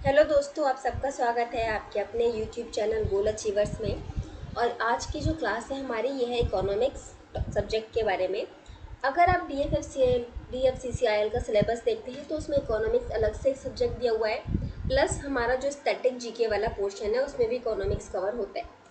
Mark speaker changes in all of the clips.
Speaker 1: Hello दोस्तों, आप सबका स्वागत है आपके अपने यूट्यूब चैनल गोल अचीवर्स में। और आज की जो क्लास है हमारी ये है इकोनॉमिक्स सब्जेक्ट के बारे में। अगर आप DFCCIL का सिलेबस देखते हैं तो उसमें इकोनॉमिक्स अलग से एक सब्जेक्ट दिया हुआ है, प्लस हमारा जो स्टैटिक जीके वाला पोर्शन है उसमें भी इकोनॉमिक्स कवर होता है।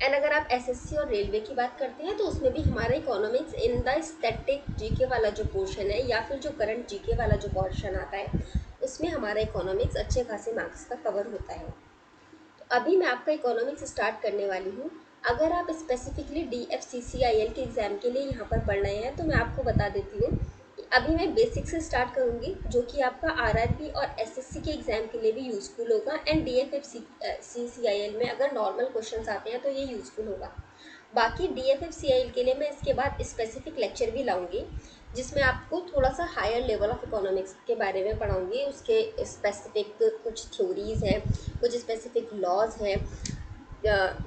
Speaker 1: एंड अगर आप एसएससी और रेलवे की बात करते हैं तो उसमें भी हमारा economics in the static GK वाला जो पोर्शन है या फिर जो करंट जीके वाला जो पोर्शन आता है उसमें हमारा इकोनॉमिक्स अच्छे खासे मार्क्स का कवर होता है। तो अभी मैं आपका इकोनॉमिक्स स्टार्ट करने वाली हूँ। अगर आप स्पेसिफिकली DFCCIL के एग्ज़ाम के लिए यहाँ पर पढ़ रहे हैं तो मैं आपको बता देती हूँ कि अभी मैं बेसिक से स्टार्ट करूँगी, जो कि आपका RRB और SSC के एग्ज़ाम के लिए भी यूज़फुल होगा। एंड DFCCIL में अगर नॉर्मल क्वेश्चंस आते हैं तो ये यूज़फुल होगा। बाकी DFCCIL के लिए मैं इसके बाद स्पेसिफिक लेक्चर भी लाऊंगी, जिसमें आपको थोड़ा सा हायर लेवल ऑफ इकोनॉमिक्स के बारे में पढ़ाऊंगी। उसके स्पेसिफिक कुछ थ्योरीज हैं, कुछ स्पेसिफिक लॉज हैं,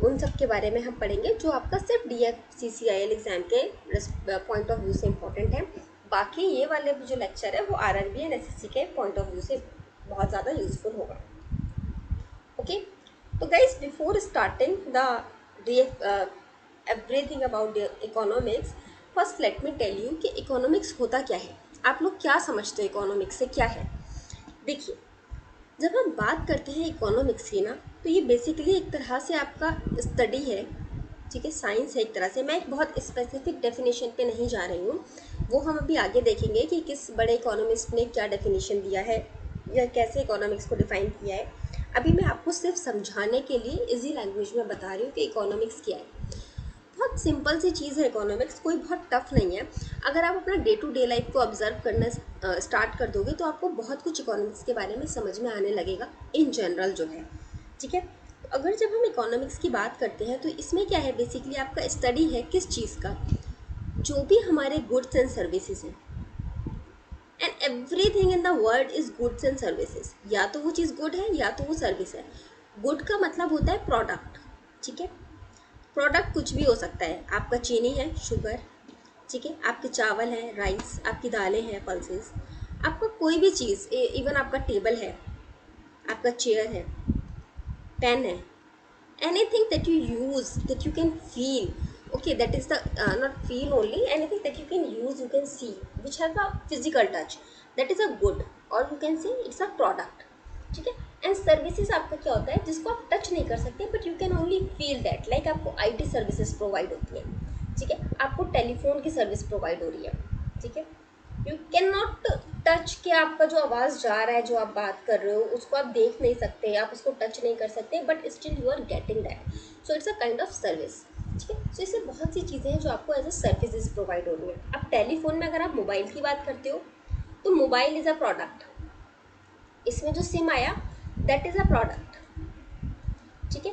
Speaker 1: उन सब के बारे में हम पढ़ेंगे, जो आपका सिर्फ DFCCIL एग्ज़ाम के पॉइंट ऑफ व्यू से इम्पोर्टेंट है। बाकी ये वाले जो लेक्चर है वो RRB एंड SSC के पॉइंट ऑफ व्यू से बहुत ज़्यादा यूजफुल होगा। ओके, तो guys before starting the everything about economics, first let me tell you कि इकोनॉमिक्स होता क्या है। आप लोग क्या समझते हो इकोनॉमिक्स से क्या है? देखिए, जब हम बात करते हैं इकोनॉमिक्स की ना, तो ये बेसिकली एक तरह से आपका स्टडी है, ठीक है, साइंस है एक तरह से। मैं एक बहुत स्पेसिफिक डेफिनेशन पे नहीं जा रही हूँ, वो हम अभी आगे देखेंगे कि किस बड़े इकोनॉमिस्ट ने क्या डेफिनेशन दिया है या कैसे इकोनॉमिक्स को डिफाइन किया है। अभी मैं आपको सिर्फ समझाने के लिए इजी लैंग्वेज में बता रही हूँ कि इकोनॉमिक्स क्या है। बहुत सिंपल सी चीज़ है इकोनॉमिक्स, कोई बहुत टफ नहीं है। अगर आप अपना डे टू डे लाइफ को ऑब्जर्व करना स्टार्ट कर दोगे तो आपको बहुत कुछ इकोनॉमिक्स के बारे में समझ में आने लगेगा इन जनरल जो है, ठीक है। तो अगर जब हम इकोनॉमिक्स की बात करते हैं तो इसमें क्या है, बेसिकली आपका स्टडी है किस चीज़ का, जो भी हमारे गुड्स एंड सर्विसेज हैं। And everything in the world is goods and services. या तो वो चीज़ गुड है या तो वो सर्विस है। गुड का मतलब होता है प्रोडक्ट, ठीक है। प्रोडक्ट कुछ भी हो सकता है, आपका चीनी है, शुगर, ठीक है, आपके चावल है, राइस, आपकी दालें हैं, पल्सेस, आपका कोई भी चीज़, इवन आपका टेबल है, आपका चेयर है, पेन है, anything that you use that you can feel, okay, that is the not feel only, anything that you can use, you can see, which has a physical touch, that is a good, or you can say it's a product, ठीक है। And services आपका क्या होता है, जिसको आप touch नहीं कर सकते but you can only feel that, like आपको IT सर्विसेज प्रोवाइड होती है, ठीक है, आपको टेलीफोन की सर्विस प्रोवाइड हो रही है, ठीक है। यू कैन नॉट टच के आपका जो आवाज़ जा रहा है, जो आप बात कर रहे हो उसको आप देख नहीं सकते, आप उसको टच नहीं कर सकते, but still you are getting that, so it's a kind of service, ठीक है। सो इससे बहुत सी चीज़ें हैं जो आपको एज अ सर्विसेज प्रोवाइड हो रही हैं। अब टेलीफोन में अगर आप मोबाइल की बात करते हो तो मोबाइल इज़ अ प्रोडक्ट, इसमें जो सिम आया दैट इज़ अ प्रोडक्ट, ठीक है।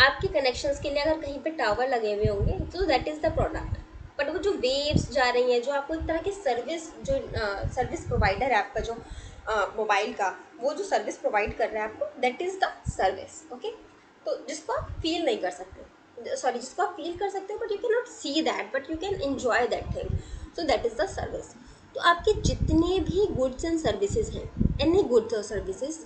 Speaker 1: आपके कनेक्शंस के लिए अगर कहीं पे टावर लगे हुए होंगे तो that is the product. But वो जो वेव्स जा रही हैं, जो आपको एक तरह की सर्विस, जो सर्विस प्रोवाइडर है आपका, जो मोबाइल का, वो जो सर्विस प्रोवाइड कर रहा है आपको, that is the service, okay. तो जिसको आप फील नहीं कर सकते, सॉरी, जिसको आप फील कर सकते हो but you can not see that, but you can enjoy that thing, so that is the service. तो आपके जितने भी गुड्स एंड सर्विसेज हैं, एनी गुड्स और सर्विसेज,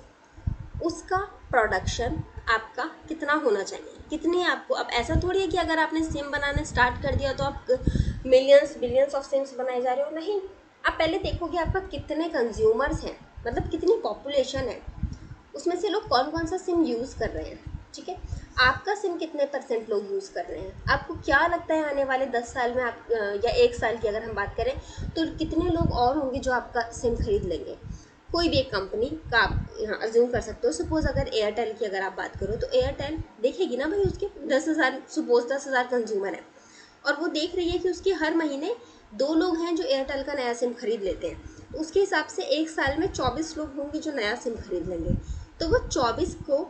Speaker 1: उसका प्रोडक्शन आपका कितना होना चाहिए, कितने आपको। अब ऐसा थोड़ी है कि अगर आपने सिम बनाना स्टार्ट कर दिया तो आप मिलियंस बिलियंस ऑफ सिम्स बनाए जा रहे हो, नहीं। आप पहले देखोगे आपका कितने कंज्यूमर्स हैं, मतलब कितनी पॉपुलेशन है, उसमें से लोग कौन कौन सा सिम यूज़ कर रहे हैं, ठीक है। आपका सिम कितने % लोग यूज़ कर रहे हैं, आपको क्या लगता है आने वाले 10 साल में आप या 1 साल की अगर हम बात करें तो कितने लोग और होंगे जो आपका सिम खरीद लेंगे। कोई भी एक कंपनी का आप यहाँ अज्यूम कर सकते हो। सपोज अगर एयरटेल की अगर आप बात करो तो एयरटेल देखेगी ना भाई, उसके 10,000, सपोज 10,000 कंज्यूमर है, और वो देख रही है कि उसके हर महीने 2 लोग हैं जो एयरटेल का नया सिम खरीद लेते हैं, तो उसके हिसाब से 1 साल में 24 लोग होंगे जो नया सिम खरीद लेंगे। तो वो 24 को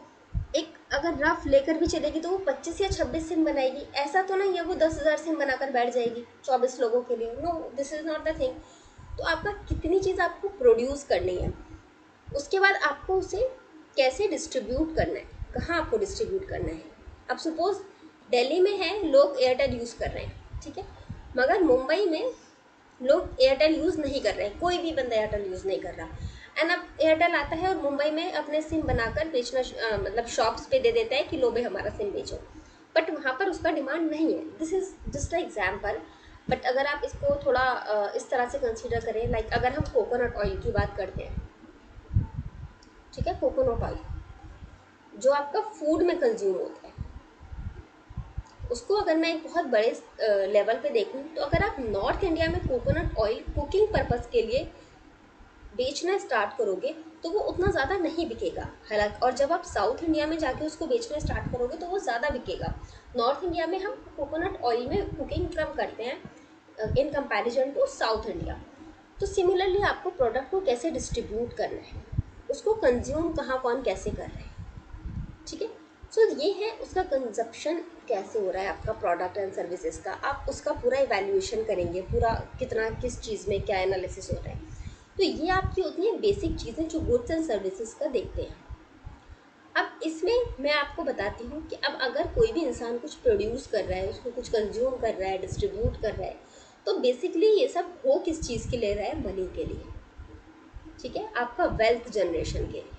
Speaker 1: एक अगर रफ लेकर भी चलेगी तो वो 25 या 26 सिम बनाएगी। ऐसा तो नहीं है वो 10,000 सिम बनाकर बैठ जाएगी 24 लोगों के लिए, no, this is not the thing. तो आपका कितनी चीज़ आपको प्रोड्यूस करनी है, उसके बाद आपको उसे कैसे डिस्ट्रीब्यूट करना है, कहाँ आपको डिस्ट्रीब्यूट करना है। अब सपोज दिल्ली में है, लोग एयरटेल यूज़ कर रहे हैं, ठीक है, मगर मुंबई में लोग एयरटेल यूज़ नहीं कर रहे हैं, कोई भी बंदा एयरटेल यूज़ नहीं कर रहा। एंड अब एयरटेल आता है और मुंबई में अपने सिम बनाकर बेचना मतलब शॉप्स पे दे देता है कि लो भाई हमारा सिम बेचो, बट वहाँ पर उसका डिमांड नहीं है। This is just a example. But अगर आप इसको थोड़ा इस तरह से कंसिडर करें, लाइक अगर हम कोकोनट ऑयल की बात करते हैं, ठीक है, कोकोनट ऑयल जो आपका फूड में कंज्यूम होता है, उसको अगर मैं एक बहुत बड़े लेवल पे देखूं, तो अगर आप नॉर्थ इंडिया में कोकोनट ऑयल कुकिंग पर्पस के लिए बेचना स्टार्ट करोगे तो वो उतना ज़्यादा नहीं बिकेगा। हालांकि और जब आप साउथ इंडिया में जाके उसको बेचना स्टार्ट करोगे तो वो ज़्यादा बिकेगा। नॉर्थ इंडिया में हम कोकोनट ऑयल में कुकिंग कम करते हैं in comparison to south India. तो सिमिलरली आपको प्रोडक्ट को कैसे डिस्ट्रीब्यूट करना है, उसको कंज्यूम कहाँ कौन कैसे कर रहे हैं, ठीक है। सो ये है उसका कंजप्शन कैसे हो रहा है आपका प्रोडक्ट एंड सर्विसेज का, आप उसका पूरा इवैल्यूएशन करेंगे, पूरा कितना किस चीज़ में क्या एनालिसिस हो रहा है। तो ये आपकी होती हैं बेसिक चीज़ें जो गुड्स एंड सर्विसेज का देखते हैं। अब इसमें मैं आपको बताती हूँ कि अब अगर कोई भी इंसान कुछ प्रोड्यूस कर रहा है, उसको कुछ कंज्यूम कर रहा है, डिस्ट्रीब्यूट कर रहा है, तो बेसिकली ये सब हो किस चीज़ के ले रहा है, मनी के लिए, ठीक है, आपका वेल्थ जनरेशन के लिए,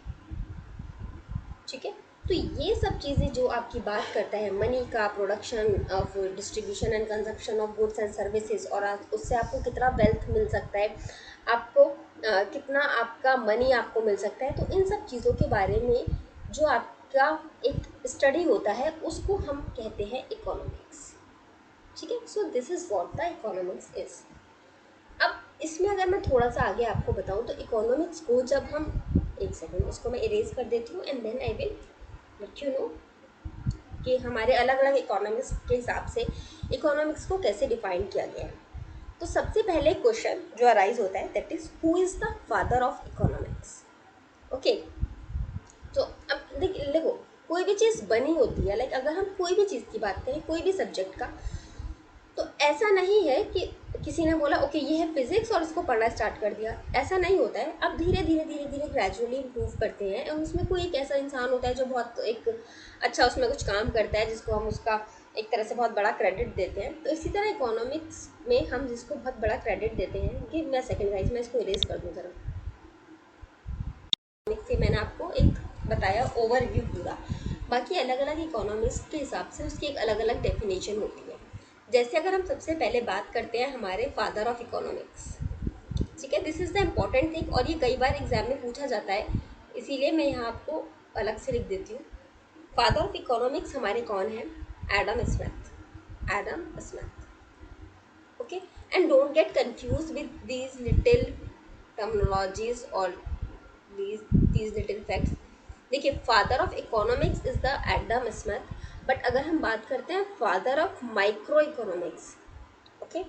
Speaker 1: ठीक है। तो ये सब चीज़ें जो आपकी बात करता है मनी का, production of distribution and consumption of goods and services, और उससे आपको कितना वेल्थ मिल सकता है, आपको कितना आपका मनी आपको मिल सकता है, तो इन सब चीज़ों के बारे में जो आपका एक स्टडी होता है उसको हम कहते हैं इकोनॉमिक्स, ठीक है। So this is what the economics is. अब इसमें अगर मैं थोड़ा सा आगे आपको बताऊं तो इकोनॉमिक्स को जब हम, एक सेकेंड उसको मैं इरेज कर देती हूँ and then I will let you know कि हमारे अलग अलग इकोनॉमिक्स के हिसाब से इकोनॉमिक्स को कैसे डिफाइन किया गया है। तो सबसे पहले क्वेश्चन जो अराइज होता है that is who is the father of economics. Okay, तो अब देखो कोई भी चीज़ बनी होती है, लाइक अगर हम कोई भी चीज़ की बात करें, कोई भी सब्जेक्ट का, तो ऐसा नहीं है कि किसी ने बोला ओके ये है फिजिक्स और इसको पढ़ना स्टार्ट कर दिया, ऐसा नहीं होता है। अब धीरे धीरे धीरे धीरे ग्रेजुअली इम्प्रूव करते हैं और उसमें कोई एक ऐसा इंसान होता है जो बहुत एक अच्छा उसमें कुछ काम करता है, जिसको हम उसका एक तरह से बहुत बड़ा क्रेडिट देते हैं। तो इसी तरह इकोनॉमिक्स में हम जिसको बहुत बड़ा क्रेडिट देते हैं, कि मैं सेकेंड गाइज मैं इसको इरेज कर दूँ ज़रा, से मैंने आपको एक बताया ओवरव्यू पूरा, बाकी अलग अलग इकोनॉमिक्स के हिसाब से उसकी एक अलग अलग डेफिनेशन होती है। जैसे अगर हम सबसे पहले बात करते हैं हमारे फादर ऑफ इकोनॉमिक्स, ठीक है, this is the important thing, और ये कई बार एग्जाम में पूछा जाता है, इसीलिए मैं यहाँ आपको अलग से लिख देती हूँ। फादर ऑफ इकोनॉमिक्स हमारे कौन है? Adam Smith, Adam Smith, okay. And don't get confuse with these little terminologies और these little facts। देखिए father of economics is the Adam Smith, but अगर हम बात करते हैं father of micro economics, okay.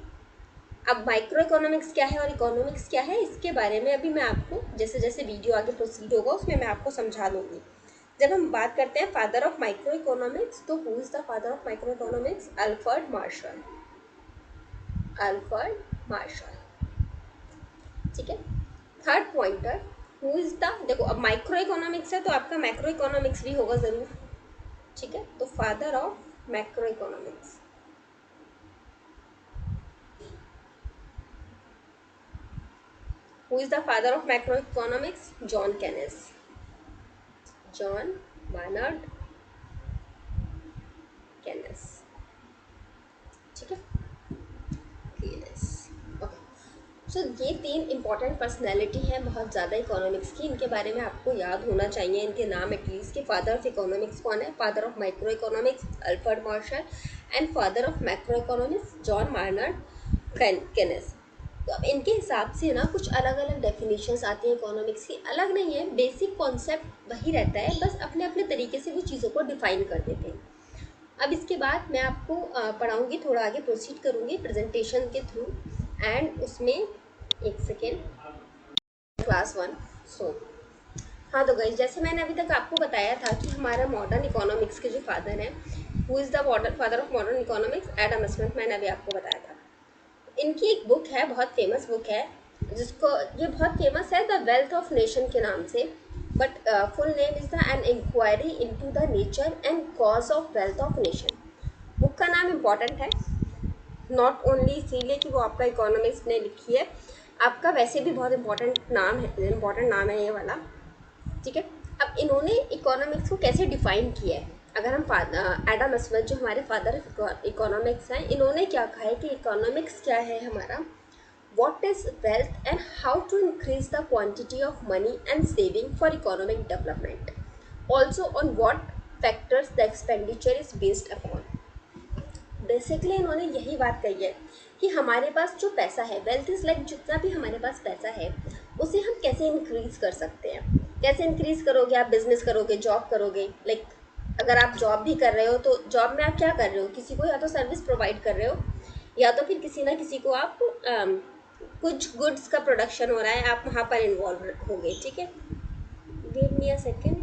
Speaker 1: अब माइक्रो इकोनॉमिक्स क्या है और इकोनॉमिक्स क्या है, इसके बारे में अभी मैं आपको जैसे जैसे वीडियो आगे प्रोसीड होगा उसमें मैं आपको समझा दूंगी। जब हम बात करते हैं फादर ऑफ माइक्रो इकोनॉमिक्स, तो who is the father of micro economics? Alfred martial, Alfred Marshall, ठीक है। Third pointer, who is the, देखो अब माइक्रो इकोनॉमिक्स है तो आपका मैक्रो इकोनॉमिक्स भी होगा ज़रूर, ठीक है। तो father of macro economics, who is the father of macro economics? John Keynes, John Maynard Keynes, ठीक है, केनेस, ओके। सो ये तीन इंपॉर्टेंट पर्सनैलिटी हैं बहुत ज़्यादा इकोनॉमिक्स की, इनके बारे में आपको याद होना चाहिए, इनके नाम एटलीस्ट, कि फादर ऑफ इकोनॉमिक्स कौन है। Father of micro economics Alfred Marshall and father of macro economics John Maynard Keynes. तो अब इनके हिसाब से ना कुछ अलग अलग डेफिनेशंस आती हैं इकोनॉमिक्स की, अलग नहीं है, बेसिक कॉन्सेप्ट वही रहता है, बस अपने अपने तरीके से वो चीज़ों को डिफाइन कर देते हैं। अब इसके बाद मैं आपको पढ़ाऊँगी, थोड़ा आगे प्रोसीड करूँगी प्रेजेंटेशन के थ्रू, एंड उसमें एक सेकेंड, क्लास 1। सो हाँ, तो गाइस जैसे मैंने अभी तक आपको बताया था कि हमारा मॉडर्न इकोनॉमिक्स के जो फादर हैं, who is the father of modern economics? Adam Smith, मैंने अभी आपको बताया था। इनकी एक बुक है, बहुत फेमस बुक है, जिसको ये बहुत फेमस है, द वेल्थ ऑफ नेशन के नाम से, but full name is the an inquiry into the nature and cause of wealth of nation. Book का नाम इम्पॉर्टेंट है, नॉट ओनली इसीलिए कि वो आपका इकोनॉमिक्स ने लिखी है, आपका वैसे भी बहुत इम्पोर्टेंट नाम है ये वाला, ठीक है। अब इन्होंने इकोनॉमिक्स को कैसे डिफाइन किया है, अगर हम एडम स्मिथ जो हमारे फादर ऑफ इकोनॉमिक्स हैं, इन्होंने क्या कहा है कि इकोनॉमिक्स क्या है हमारा, what is wealth and how to increase the quantity of money and saving for economic development, also on what factors the expenditure is based upon। Basically इन्होंने यही बात कही है कि हमारे पास जो पैसा है, वेल्थ इज लाइक जितना भी हमारे पास पैसा है उसे हम कैसे इंक्रीज कर सकते हैं। कैसे इंक्रीज करोगे, आप बिजनेस करोगे, जॉब करोगे, लाइक अगर आप जॉब भी कर रहे हो तो जॉब में आप क्या कर रहे हो, किसी को या तो सर्विस प्रोवाइड कर रहे हो या तो फिर किसी ना किसी को आप कुछ गुड्स का प्रोडक्शन हो रहा है, आप वहाँ पर इन्वॉल्व हो गए, ठीक है। Give me a second,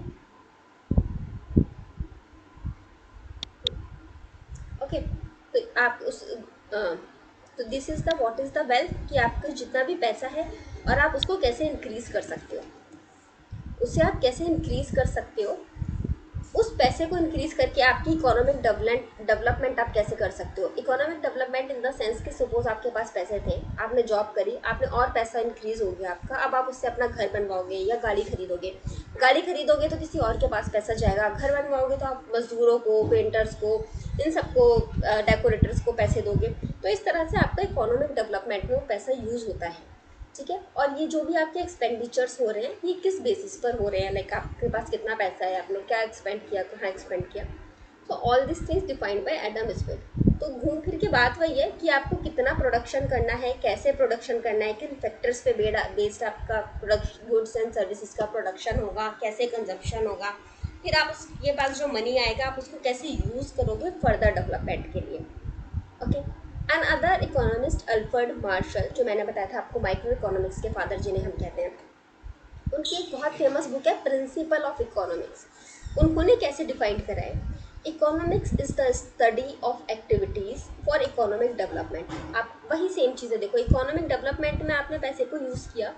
Speaker 1: okay. तो आप उस तो this is the what is the wealth, कि आपका जितना भी पैसा है और आप उसको कैसे इंक्रीज कर सकते हो, उसे आप कैसे इंक्रीज कर सकते हो, उस पैसे को इंक्रीज करके आपकी इकोनॉमिक डेवलपमेंट आप कैसे कर सकते हो। Economic development in the sense कि सपोज आपके पास पैसे थे, आपने जॉब करी, आपने और पैसा इंक्रीज हो गया आपका, अब आप उससे अपना घर बनवाओगे या गाड़ी खरीदोगे। गाड़ी खरीदोगे तो किसी और के पास पैसा जाएगा, घर बनवाओगे तो आप मजदूरों को, पेंटर्स को, इन सबको, डेकोरेटर्स को पैसे दोगे। तो इस तरह से आपका इकोनॉमिक डेवलपमेंट में वो पैसा यूज़ होता है, ठीक है। और ये जो भी आपके एक्सपेंडिचर्स हो रहे हैं ये किस बेसिस पर हो रहे हैं, लाइक आपके पास कितना पैसा है, आपने क्या एक्सपेंड किया, कहाँ एक्सपेंड किया। तो all this things defined by Adam Smith. तो घूम फिर के बात वही है कि आपको कितना प्रोडक्शन करना है, कैसे प्रोडक्शन करना है, किन फैक्टर्स पे बेस्ड आपका प्रोडक्शन, गुड्स एंड सर्विसेज का प्रोडक्शन होगा, कैसे कंजप्शन होगा, फिर आप उसके पास जो मनी आएगा आप उसको कैसे यूज़ करोगे फर्दर डेवलपमेंट के लिए, okay. Another economist Alfred Marshall, जो मैंने बताया था आपको माइक्रो इकोनॉमिक्स के फादर जिन्हें हम कहते हैं, उनकी एक बहुत फेमस बुक है प्रिंसिपल ऑफ इकोनॉमिक्स। उन्होंने कैसे डिफाइन करा है, economics is the study of activities for economic development. आप वही सेम चीज़ें देखो, इकोनॉमिक डेवलपमेंट में आपने पैसे को यूज़ किया,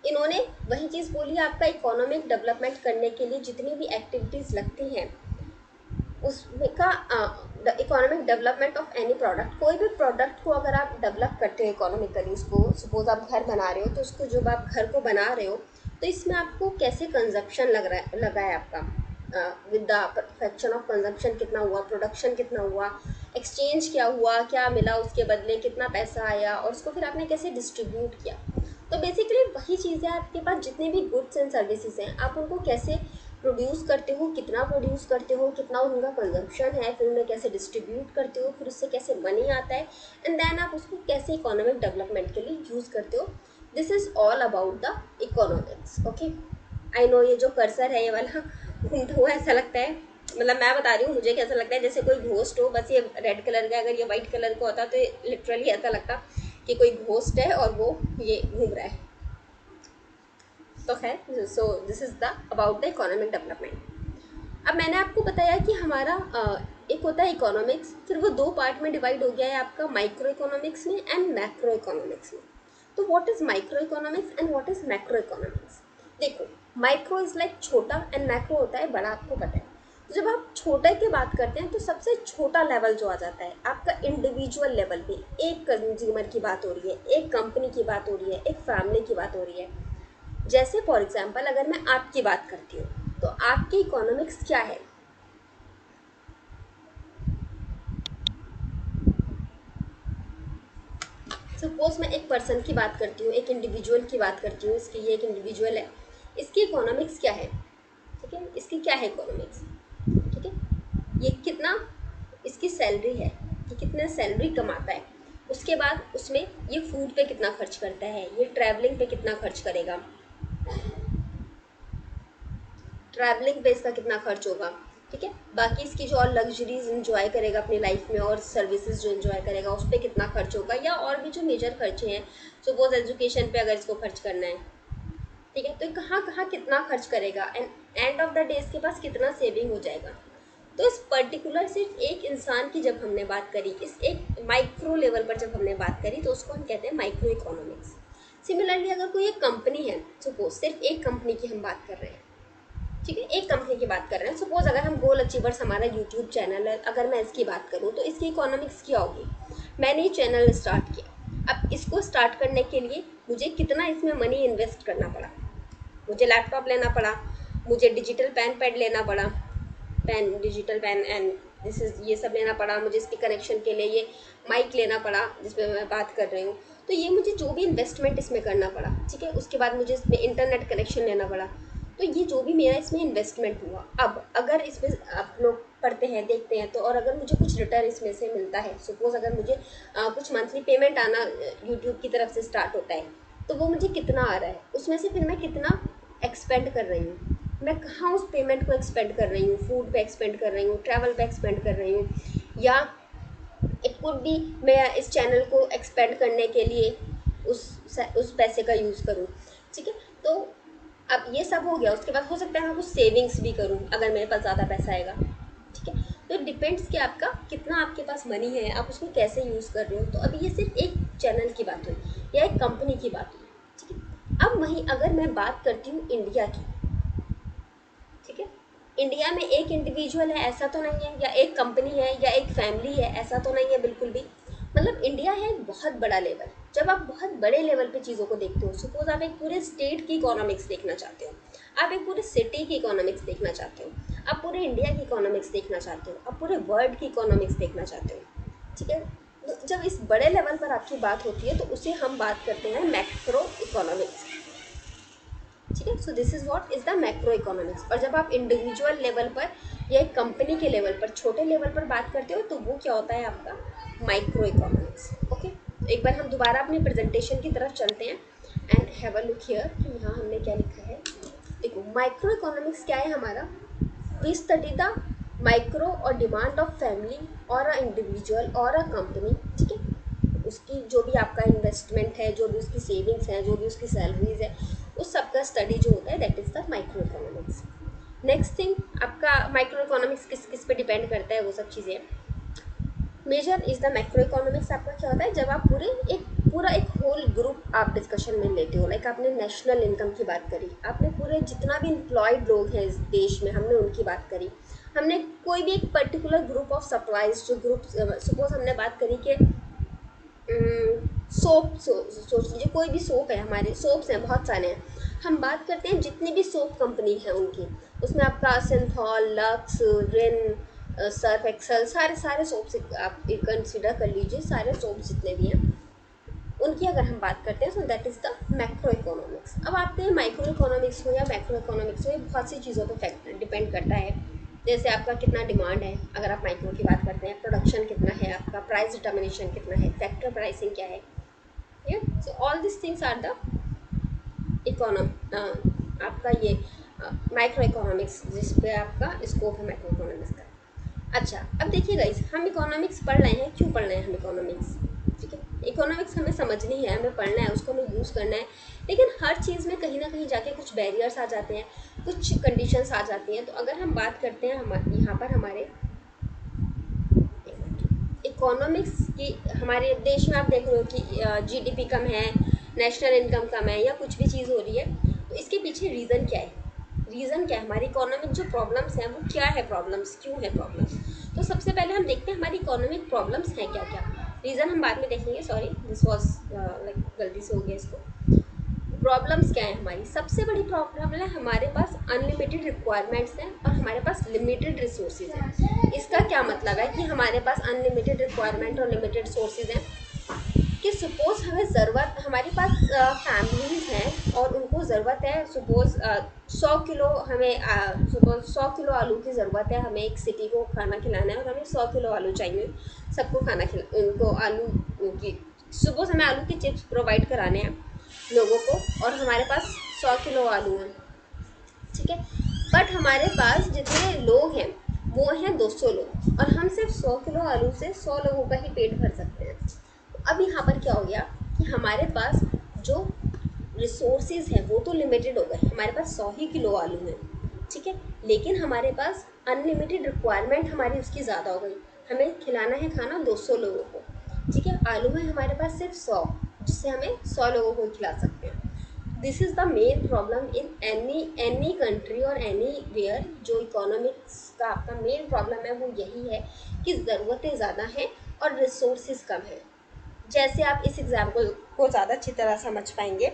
Speaker 1: इन्होंने वही चीज़ बोली, आपका इकोनॉमिक डेवलपमेंट करने के लिए जितनी भी एक्टिविटीज़ लगती हैं उसका the economic development of any product, कोई भी प्रोडक्ट को अगर आप डेवलप करते हो इकोनॉमिकली, उसको सपोज आप घर बना रहे हो तो उसको जब आप घर को बना रहे हो तो इसमें आपको कैसे कंजप्शन लगा है आपका, with the perfection of consumption कितना हुआ, प्रोडक्शन कितना हुआ, एक्सचेंज क्या हुआ, क्या मिला उसके बदले, कितना पैसा आया, और उसको फिर आपने कैसे डिस्ट्रीब्यूट किया। तो बेसिकली वही चीज़ है, आपके पास जितने भी गुड्स एंड सर्विसेज हैं आप उनको कैसे प्रोड्यूस करते हो, कितना प्रोड्यूस करते हो, कितना उनका कंजप्शन है, फिर उन्हें कैसे डिस्ट्रीब्यूट करते हो, फिर उससे कैसे मनी आता है, एंड देन आप उसको कैसे इकोनॉमिक डेवलपमेंट के लिए यूज़ करते हो। This is all about the economics, okay. I know ये जो कर्सर है ये वाला घूमता हुआ ऐसा लगता है, मतलब मैं बता रही हूँ मुझे कैसा लगता है, जैसे कोई घोस्ट हो, बस ये रेड कलर का, अगर ये वाइट कलर का होता तो लिटरली ऐसा लगता कि कोई घोस्ट है और वो ये घूम रहा है। तो खैर, so this is the about the economic development. अब मैंने आपको बताया कि हमारा एक होता है इकोनॉमिक्स, फिर वो दो पार्ट में डिवाइड हो गया है आपका, माइक्रो इकोनॉमिक्स में एंड मैक्रो इकोनॉमिक्स में। तो what is micro economics and what is macro economics. देखो, माइक्रो इज़ लाइक छोटा एंड मैक्रो होता है बड़ा, आपको पता है। तो जब आप छोटे की बात करते हैं तो सबसे छोटा लेवल जो आ जाता है आपका इंडिविजुअल लेवल पे, एक कंज्यूमर की बात हो रही है, एक कंपनी की बात हो रही है, एक फैमिली की बात हो रही है। जैसे फॉर एग्जांपल अगर मैं आपकी बात करती हूँ तो आपकी इकोनॉमिक्स क्या है। सपोज मैं एक पर्सन की बात करती हूँ, एक इंडिविजुअल की बात करती हूँ, इसकी ये एक इंडिविजुअल है, इसकी इकोनॉमिक्स क्या है, ठीक है, इसकी क्या है इकोनॉमिक्स, ठीक है। ये कितना इसकी सैलरी है, ये कितना सैलरी कमाता है, उसके बाद उसमें ये फूड पे कितना खर्च करता है, ये ट्रैवलिंग पे कितना खर्च करेगा, ट्रैवलिंग पे इसका कितना खर्च होगा, ठीक है। बाकी इसकी जो और लग्जरीज इंजॉय करेगा अपनी लाइफ में और सर्विसेज जो इंजॉय करेगा उस पर कितना खर्च होगा, या और भी जो मेजर खर्चे हैं, सपोज एजुकेशन पे अगर इसको खर्च करना है, ठीक है, तो कहाँ कहाँ कितना खर्च करेगा, and end of the day इसके पास कितना सेविंग हो जाएगा। तो इस पर्टिकुलर सिर्फ एक इंसान की जब हमने बात करी, इस एक माइक्रो लेवल पर जब हमने बात करी, तो उसको हम कहते हैं माइक्रो इकोनॉमिक्स। सिमिलरली अगर कोई एक कंपनी है, सपोज सिर्फ एक कंपनी की हम बात कर रहे हैं, ठीक है, एक कंपनी की बात कर रहे हैं, सपोज अगर हम गोल अचीवर्स हमारा यूट्यूब चैनल है, अगर मैं इसकी बात करूँ तो इसकी इकोनॉमिक्स क्या होगी। मैंने ये चैनल स्टार्ट किया, अब इसको स्टार्ट करने के लिए मुझे कितना इसमें मनी इन्वेस्ट करना पड़ा। मुझे लैपटॉप लेना पड़ा, मुझे डिजिटल पेन पैड लेना पड़ा, digital pen and this is ये सब लेना पड़ा, मुझे इसके कनेक्शन के लिए ये माइक लेना पड़ा जिसमें मैं बात कर रही हूँ। तो ये मुझे जो भी इन्वेस्टमेंट इसमें करना पड़ा, ठीक है। उसके बाद मुझे इसमें इंटरनेट कनेक्शन लेना पड़ा। तो ये जो भी मेरा इसमें इन्वेस्टमेंट हुआ, अब अगर इसमें आप लोग पढ़ते हैं देखते हैं तो, और अगर मुझे कुछ रिटर्न इसमें से मिलता है, सपोज अगर मुझे कुछ मंथली पेमेंट आना यूट्यूब की तरफ से स्टार्ट होता है, तो वो मुझे कितना आ रहा है, उसमें से फिर मैं कितना एक्सपेंड कर रही हूँ, मैं कहाँ उस पेमेंट को एक्सपेंड कर रही हूँ, फूड पे एक्सपेंड कर रही हूँ, ट्रैवल पे एक्सपेंड कर रही हूँ, या इट कुड बी मैं इस चैनल को एक्सपेंड करने के लिए उस पैसे का यूज़ करूँ, ठीक है। तो अब ये सब हो गया, उसके बाद हो सकता है मैं कुछ सेविंग्स भी करूँ अगर मेरे पास ज़्यादा पैसा आएगा, ठीक है। तो डिपेंड्स कि आपका कितना आपके पास मनी है, आप उसको कैसे यूज़ कर रहे हो। तो अभी ये सिर्फ एक चैनल की बात हुई या एक कंपनी की बात हुई, ठीक है। अब वहीं अगर मैं बात करती हूँ इंडिया की, ठीक है, इंडिया में एक इंडिविजुअल है ऐसा तो नहीं है, या एक कंपनी है या एक फैमिली है ऐसा तो नहीं है बिल्कुल भी। मतलब इंडिया है एक बहुत बड़ा लेवल। जब आप बहुत बड़े लेवल पे चीज़ों को देखते हो, सपोज आप एक पूरे स्टेट की इकोनॉमिक्स देखना चाहते हो, आप एक पूरे सिटी की इकोनॉमिक्स देखना चाहते हो, आप पूरे इंडिया की इकोनॉमिक्स देखना चाहते हो, आप पूरे वर्ल्ड की इकोनॉमिक्स देखना चाहते हो, ठीक है। तो जब इस बड़े लेवल पर आपकी बात होती है तो उसे हम बात करते हैं मैक्रो इकोनॉमिक्स, ठीक है। सो this is what is the macro economics. और जब आप इंडिविजुअल लेवल पर या एक कंपनी के लेवल पर, छोटे लेवल पर बात करते हो, तो वो क्या होता है आपका माइक्रो इकोनॉमिक्स। ओके, एक बार हम दोबारा अपनी प्रेजेंटेशन की तरफ चलते हैं and have a look here कि यहाँ हमने क्या लिखा है। देखो माइक्रो इकोनॉमिक्स क्या है हमारा, वी स्टडी द माइक्रो और डिमांड ऑफ फैमिली और अ इंडिविजुअल और अ कंपनी, ठीक है। उसकी जो भी आपका इन्वेस्टमेंट है, जो भी उसकी सेविंग्स है, जो भी उसकी सैलरीज है, उस सब का स्टडी जो होता है that is the micro economics. Next thing, आपका माइक्रो इकोनॉमिक्स किस किस पे डिपेंड करता है, वो सब चीज़ें। Major is the macro economics आपका क्या होता है, जब आप पूरा एक होल ग्रुप आप डिस्कशन में लेते हो। लाइक आपने नेशनल इनकम की बात करी, आपने पूरे जितना भी एम्प्लॉयड लोग हैं इस देश में, हमने उनकी बात करी, हमने कोई भी एक पर्टिकुलर ग्रुप ऑफ सप्लाईज, जो ग्रुप सपोज हमने बात करी कि सोप सोच लीजिए, कोई भी सोप है, हमारे सोप्स हैं बहुत सारे हैं, हम बात करते हैं जितनी भी सोप कंपनी है उनकी, उसमें आपका सिंथॉल, लक्स, रिन, सर्फ एक्सेल, सारे सोप्स आप कंसिडर कर लीजिए, सारे सोप्स जितने भी हैं उनकी अगर हम बात करते हैं, so that is the macro economics. अब आते हैं माइक्रो इकोनॉमिक्स हो या मैक्रो इकोनॉमिक्स हो, ये बहुत सी चीज़ों पर फैक्टर डिपेंड करता है। जैसे आपका कितना डिमांड है, अगर आप माइक्रो की बात करते हैं, प्रोडक्शन कितना है आपका, प्राइस डिटर्मिनेशन कितना है, फैक्टर प्राइसिंग क्या है, so all this things are the आपका ये माइक्रो इकोनॉमिक्स, जिस पे आपका स्कोप है माइक्रो इकोनॉमिक्स का। अच्छा, अब देखिए गाइस, हम इकोनॉमिक्स पढ़ रहे हैं, क्यों पढ़ रहे हैं हम इकोनॉमिक्स, ठीक है। इकोनॉमिक्स हमें समझनी है, हमें पढ़ना है, उसको हमें यूज़ करना है, लेकिन हर चीज़ में कहीं ना कहीं जाके कुछ बैरियर्स आ जाते हैं, कुछ कंडीशंस आ जाती हैं। तो अगर हम बात करते हैं यहाँ पर हमारे इकोनॉमिक्स की, हमारे देश में आप देख रहे हो कि जीडीपी कम है, नेशनल इनकम कम है, या कुछ भी चीज़ हो रही है, तो इसके पीछे रीज़न क्या है, रीज़न क्या है, हमारी इकोनॉमिक जो प्रॉब्लम्स हैं वो क्या है, प्रॉब्लम्स क्यों है प्रॉब्लम्स। तो सबसे पहले हम देखते हैं हमारी इकोनॉमिक प्रॉब्लम्स हैं क्या क्या, रीज़न हम बाद में देखेंगे, सॉरी दिस वॉज लाइक गलती से हो गया इसको। प्रॉब्लम्स क्या है हमारी, सबसे बड़ी प्रॉब्लम है हमारे पास अनलिमिटेड रिक्वायरमेंट्स हैं और हमारे पास लिमिटेड रिसोर्सेज हैं। इसका क्या मतलब है कि हमारे पास अनलिमिटेड रिक्वायरमेंट और लिमिटेड सोर्सेज हैं, कि सपोज़ हमें ज़रूरत, हमारे पास फैमिलीज़ हैं और उनको ज़रूरत है, सपोज़ 100 किलो हमें सपोज़ 100 किलो आलू की ज़रूरत है, हमें एक सिटी को खाना खिलाना है और हमें 100 किलो आलू चाहिए सबको खाना खिला, उनको आलू की, सपोज़ हमें आलू के चिप्स प्रोवाइड कराने हैं लोगों को और हमारे पास 100 किलो आलू हैं, ठीक है। बट हमारे पास जितने लोग हैं वो हैं 200 लोग और हम सिर्फ 100 किलो आलू से 100 लोगों का ही पेट भर सकते हैं। अब यहाँ पर क्या हो गया कि हमारे पास जो रिसोर्सेज हैं वो तो लिमिटेड हो गए, हमारे पास 100 ही किलो आलू हैं, ठीक है, लेकिन हमारे पास अनलिमिटेड रिक्वायरमेंट हमारी उसकी ज़्यादा हो गई, हमें खिलाना है खाना 200 लोगों को, ठीक है, आलू है हमारे पास सिर्फ 100, जिससे हमें 100 लोगों को खिला सकते हैं। This is the main problem in any country और एनी वेयर। जो इकोनॉमिक्स का आपका मेन प्रॉब्लम है वो यही है कि ज़रूरतें ज़्यादा हैं और रिसोर्सेज कम हैं। जैसे आप इस एग्जाम्पल को ज़्यादा अच्छी तरह समझ पाएंगे।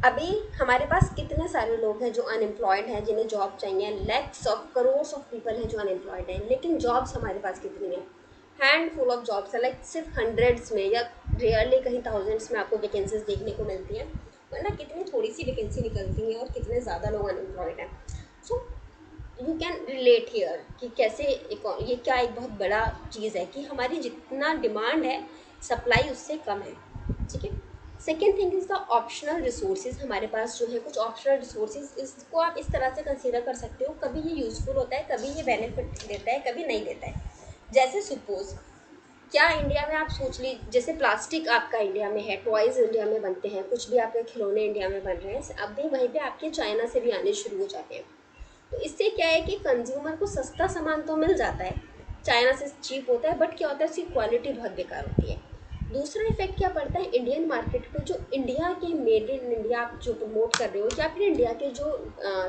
Speaker 1: अभी हमारे पास कितने सारे लोग हैं जो अनएम्प्लॉयड हैं, जिन्हें जॉब चाहिए, lakhs of crores of people हैं जो अनएम्प्लॉयड हैं, लेकिन जॉब्स हमारे पास कितनी हैं? हैंडफुल ऑफ जॉब्स है, लाइक सिर्फ हंड्रेड्स में या रियरली कहीं थाउजेंड्स में आपको वैकेंसीज देखने को मिलती हैं, वरना कितनी थोड़ी सी वैकेंसी निकलती हैं और कितने ज़्यादा लोग अनएम्प्लॉयड हैं। So you can relate here कि कैसे ये क्या एक बहुत बड़ा चीज़ है कि हमारी जितना डिमांड है सप्लाई उससे कम है। ठीक है। Second thing is the optional resources. हमारे पास जो है कुछ ऑप्शनल रिसोर्सेज, इसको आप इस तरह से कंसीडर कर सकते हो, कभी ये यूज़फुल होता है, कभी ये बेनिफिट देता है, कभी नहीं देता है। जैसे सपोज क्या इंडिया में आप सोच ली, जैसे प्लास्टिक आपका इंडिया में है, टॉयज़ इंडिया में बनते हैं, कुछ भी आपके खिलौने इंडिया में बन रहे हैं, अब भी वहीं पे आपके चाइना से भी आने शुरू हो जाते हैं। तो इससे क्या है कि कंज्यूमर को सस्ता सामान तो मिल जाता है, चाइना से चीप होता है, बट क्या होता है उसकी क्वालिटी बहुत बेकार होती है। दूसरा इफेक्ट क्या पड़ता है इंडियन मार्केट पे, जो इंडिया के मेड इन इंडिया आप जो प्रमोट कर रहे हो, या फिर इंडिया के जो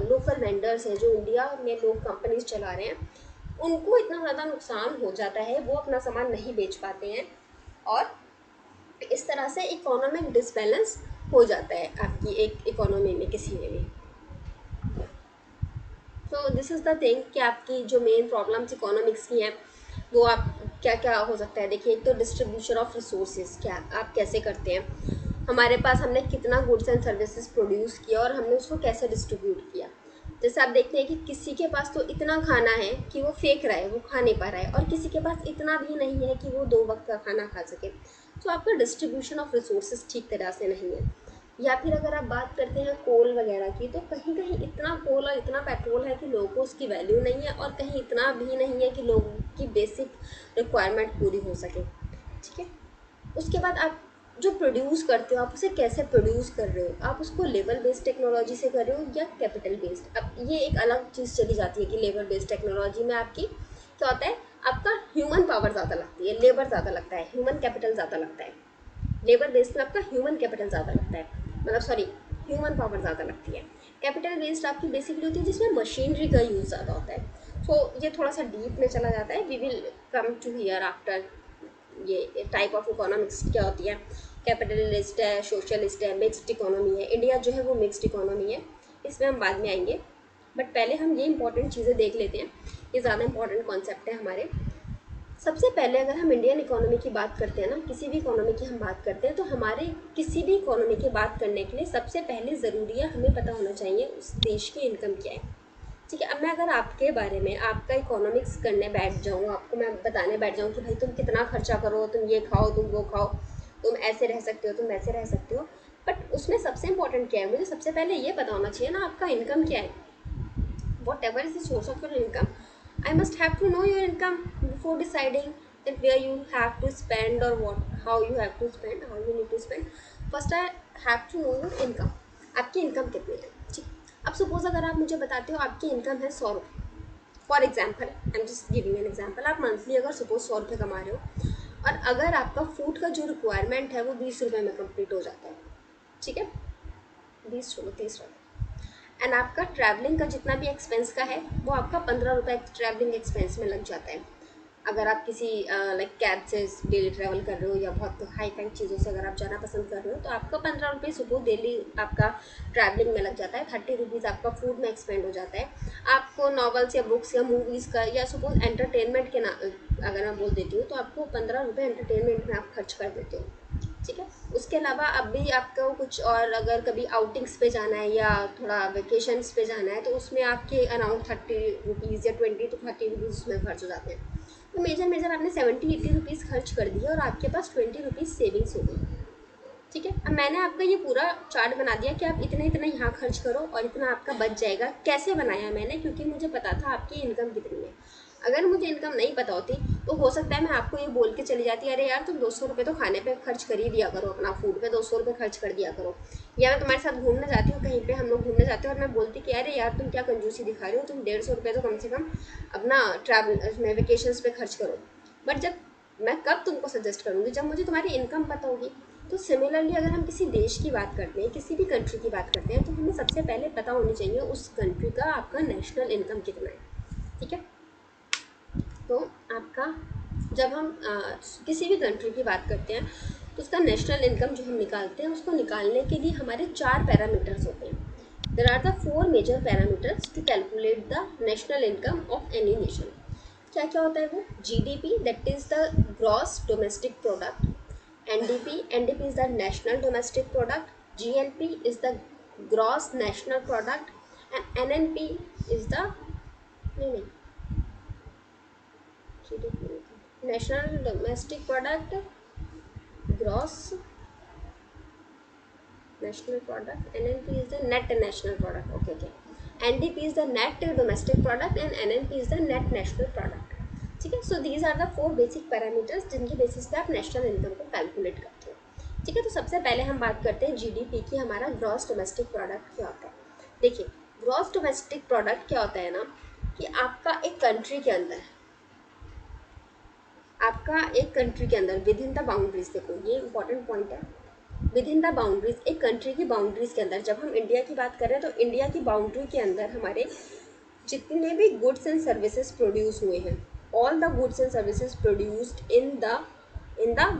Speaker 1: लोकल वेंडर्स हैं, जो इंडिया में लोग कंपनीज चला रहे हैं, उनको इतना ज़्यादा नुकसान हो जाता है, वो अपना सामान नहीं बेच पाते हैं, और इस तरह से इकोनॉमिक डिसबैलेंस हो जाता है आपकी एक इकोनॉमी में, किसी में भी। So this is the thing कि आपकी जो मेन प्रॉब्लम्स इकोनॉमिक्स की हैं वो आप क्या क्या हो सकता है। देखिए, एक तो डिस्ट्रीब्यूशन ऑफ रिसोर्सेज, क्या आप कैसे करते हैं, हमारे पास हमने कितना गुड्स एंड सर्विसेज प्रोड्यूस किया और हमने उसको कैसे डिस्ट्रीब्यूट किया। जैसे आप देखते हैं कि किसी के पास तो इतना खाना है कि वो फेंक रहा है, वो खा नहीं पा रहा है, और किसी के पास इतना भी नहीं है कि वो 2 वक्त का खाना खा सके। तो आपका डिस्ट्रीब्यूशन ऑफ रिसोर्सेज ठीक तरह से नहीं है। या फिर अगर आप बात करते हैं कोल वगैरह की, तो कहीं कहीं इतना कोल और इतना पेट्रोल है कि लोगों को उसकी वैल्यू नहीं है, और कहीं इतना भी नहीं है कि लोगों की बेसिक रिक्वायरमेंट पूरी हो सके। ठीक है। उसके बाद आप जो प्रोड्यूस करते हो, आप उसे कैसे प्रोड्यूस कर रहे हो, आप उसको लेबर बेस्ड टेक्नोलॉजी से कर रहे हो या कैपिटल बेस्ड। अब ये एक अलग चीज़ चली जाती है कि लेबर बेस्ड टेक्नोलॉजी में आपकी क्या होता है, आपका ह्यूमन पावर ज़्यादा लगती है, लेबर ज़्यादा लगता है, ह्यूमन कैपिटल ज़्यादा लगता है। लेबर बेस्ड में आपका ह्यूमन कैपिटल ज़्यादा लगता है, मतलब सॉरी, ह्यूमन पावर ज़्यादा लगती है। कैपिटल बेस्ड आपकी बेसिकली होती है जिसमें मशीनरी का यूज़ ज़्यादा होता है। सो ये थोड़ा सा डीप में चला जाता है, we will come to here after. ये टाइप ऑफ इकोनॉमिक्स क्या होती है, कैपिटलिस्ट है, सोशलिस्ट है, मिक्स्ड इकोनॉमी है। इंडिया जो है वो मिक्स्ड इकोनॉमी है, इसमें हम बाद में आएंगे, बट पहले हम ये इंपॉर्टेंट चीज़ें देख लेते हैं। ये ज़्यादा इंपॉर्टेंट कॉन्सेप्ट है हमारे। सबसे पहले अगर हम इंडियन इकोनॉमी की बात करते हैं ना, किसी भी इकोनॉमी की हम बात करते हैं, तो हमारे किसी भी इकोनॉमी की बात करने के लिए सबसे पहले ज़रूरी है हमें पता होना चाहिए उस देश की इनकम क्या है। ठीक है। अब मैं अगर आपके बारे में आपका इकोनॉमिक्स करने बैठ जाऊँ, आपको मैं बताने बैठ जाऊँ कि भाई तुम कितना खर्चा करो, तुम ये खाओ, तुम वो खाओ, तुम ऐसे रह सकते हो, तुम वैसे रह सकते हो, बट उसमें सबसे इंपॉर्टेंट क्या है, मुझे सबसे पहले ये पता होना चाहिए ना आपका इनकम क्या है। Whatever is the source of your income, I must have to know your income before deciding that where you have to spend or what, how you have to spend, how you need to spend. First I have to know your income. आपकी income कितनी है। ठीक। अब suppose अगर आप मुझे बताते हो आपकी इनकम है 100 रुपये, for example, I am just giving an example, आप मंथली अगर सपोज 100 रुपये कमा रहे हो, और अगर आपका फूड का जो रिक्वायरमेंट है वो 20 रुपये में कंप्लीट हो जाता है। ठीक है। 20 छोड़ो 30 रुपये। एंड आपका ट्रैवलिंग का जितना भी एक्सपेंस का है वो आपका 15 रुपये ट्रैवलिंग एक्सपेंस में लग जाता है। अगर आप किसी लाइक कैब से डेली ट्रैवल कर रहे हो या बहुत हाई फाई चीज़ों से अगर आप जाना पसंद कर रहे हो, तो आपका 15 रुपये सुबह डेली आपका ट्रैवलिंग में लग जाता है। 30 रुपीज़ आपका फूड में एक्सपेंड हो जाता है। आपको नॉवेल्स या बुक्स या मूवीज़ का या सपोज एंटरटेनमेंट के ना अगर मैं बोल देती हूँ, तो आपको 15 रुपये एंटरटेनमेंट में आप खर्च कर देते हो। ठीक है। उसके अलावा अब भी आपको कुछ और अगर कभी आउटिंग्स पे जाना है या थोड़ा वेकेशंस पे जाना है, तो उसमें आपके अराउंड 30 रुपीज़ या 20 to 30 रुपीज़ उसमें खर्च हो जाते हैं। तो मेजर आपने 70-80 रुपीज़ खर्च कर दिया और आपके पास 20 रुपीज़ सेविंग्स हो गई। ठीक है। अब मैंने आपका ये पूरा चार्ट बना दिया कि आप इतना इतना यहाँ खर्च करो और इतना आपका बच जाएगा। कैसे बनाया मैंने, क्योंकि मुझे पता था आपकी इनकम कितनी है। अगर मुझे इनकम नहीं पता होती तो हो सकता है मैं आपको ये बोल के चली जाती, अरे यार तुम 200 रुपये तो खाने पे खर्च कर ही दिया करो, अपना फूड पे 200 रुपये खर्च कर दिया करो। या मैं तुम्हारे साथ घूमने जाती हूँ कहीं पे, हम लोग घूमने जाते हैं और मैं बोलती कि अरे यार तुम क्या कंजूसी दिखा रहे हो, तुम 150 रुपये तो कम से कम अपना ट्रैवल में वेकेशंस पे खर्च करो। बट जब मैं कब तुमको सजेस्ट करूँगी, जब मुझे तुम्हारी इनकम पता होगी। तो सिमिलरली अगर हम किसी देश की बात करते हैं, किसी भी कंट्री की बात करते हैं, तो हमें सबसे पहले पता होनी चाहिए उस कंट्री का आपका नेशनल इनकम कितना है। ठीक है। तो आपका जब हम किसी भी कंट्री की बात करते हैं, तो उसका नेशनल इनकम जो हम निकालते हैं, उसको निकालने के लिए हमारे 4 पैरामीटर्स होते हैं. There are the 4 major parameters to calculate the national income of any nation. क्या क्या होता है वो? GDP, that is the gross domestic product. NDP is the national domestic product. GNP is the gross national product. And NNP is the, नहीं, GDP national domestic product, gross national product. NNP is the net national product. Okay. NDP is the net domestic product and NNP is the net national product. ठीक है. So these are the 4 basic parameters जिनकी basis पे आप national income को calculate करते हो. ठीक है. तो सबसे पहले हम बात करते हैं जीडीपी की. हमारा ग्रॉस डोमेस्टिक प्रोडक्ट क्या होता है? देखिए, ग्रॉस डोमेस्टिक प्रोडक्ट क्या होता है ना, कि आपका एक कंट्री के अंदर, विद इन द बाउंड्रीज, देखो ये इंपॉर्टेंट पॉइंट है, विद इन द बाउंड्रीज, एक कंट्री की बाउंड्रीज के अंदर. जब हम इंडिया की बात कर रहे हैं तो इंडिया की बाउंड्री के अंदर हमारे जितने भी गुड्स एंड सर्विसेज प्रोड्यूस हुए हैं, all the goods and services produced in the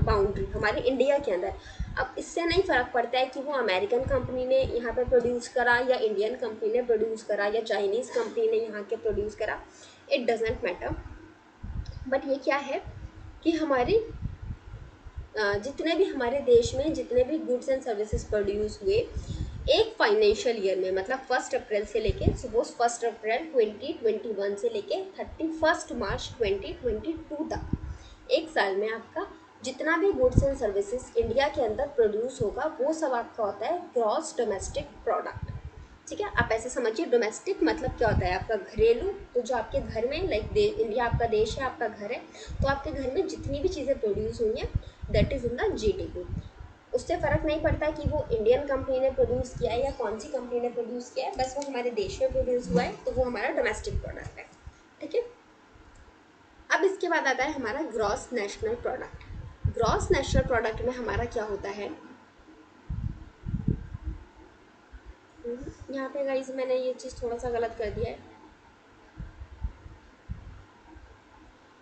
Speaker 1: boundary, हमारे इंडिया के अंदर. अब इससे नहीं फ़र्क पड़ता है कि वो अमेरिकन कंपनी ने यहाँ पे प्रोड्यूस करा, या इंडियन कंपनी ने प्रोड्यूस करा, या चाइनीज़ कंपनी ने यहाँ के प्रोड्यूस करा. It doesn't matter. बट ये क्या है कि हमारी जितने भी हमारे देश में जितने भी गुड्स एंड सर्विसेज प्रोड्यूस हुए एक फाइनेंशियल ईयर में, मतलब 1 अप्रैल से लेके, सपोज 1 अप्रैल 2021 से लेके 31 मार्च 2022 तक, एक साल में आपका जितना भी गुड्स एंड सर्विसेज इंडिया के अंदर प्रोड्यूस होगा वो सब आपका होता है ग्रॉस डोमेस्टिक प्रोडक्ट. ठीक है. आप ऐसे समझिए, डोमेस्टिक मतलब क्या होता है? आपका घरेलू. तो जो आपके घर में, लाइक इंडिया आपका देश है, आपका घर है, तो आपके घर में जितनी भी चीज़ें प्रोड्यूस हुई हैं, that is in the GDP. उससे फ़र्क नहीं पड़ता कि वो इंडियन कंपनी ने प्रोड्यूस किया है या कौन सी कंपनी ने प्रोड्यूस किया है, बस वो हमारे देश में प्रोड्यूस हुआ है, तो वो हमारा डोमेस्टिक प्रोडक्ट है. ठीक है. अब इसके बाद आता है हमारा gross national product. Gross national product में हमारा क्या होता है, यहाँ पे गाइस मैंने ये चीज़ थोड़ा सा गलत कर दिया है,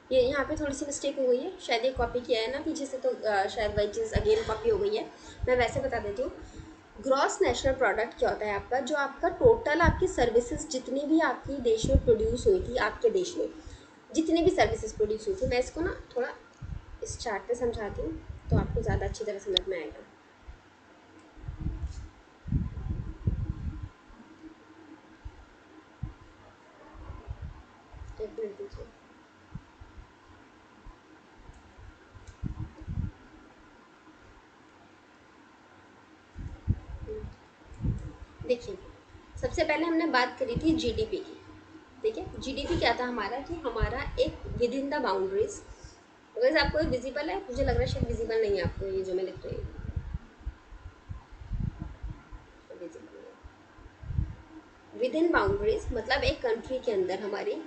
Speaker 1: ये यहाँ पे थोड़ी सी मिस्टेक हो गई है, शायद ये कॉपी किया है ना पीछे से, तो शायद वही चीज़ अगेन कॉपी हो गई है. मैं वैसे बता देती हूँ. ग्रॉस नेशनल प्रोडक्ट क्या होता है आपका, जो आपका टोटल आपकी सर्विसेज जितनी भी आपकी देश में प्रोड्यूस हुई थी, आपके देश में जितनी भी सर्विसेज प्रोड्यूस हुई थी, मैं इसको ना थोड़ा इस चार्ट पे समझाती हूँ तो आपको ज़्यादा अच्छी तरह समझ में आएगा. एक मिनट दीजिए. देखिए, सबसे पहले हमने बात करी थी जीडीपी की. ठीक है. जीडीपी क्या था हमारा, कि हमारा एक विद इन द बाउंड्रीज, वैसे आपको ये विजिबल है, मुझे लग रहा है शायद विजिबल नहीं है आपको, ये जो मैं लिख रही हूँ विजिबल नहीं. विद इन बाउंड्रीज मतलब एक कंट्री के अंदर हमारी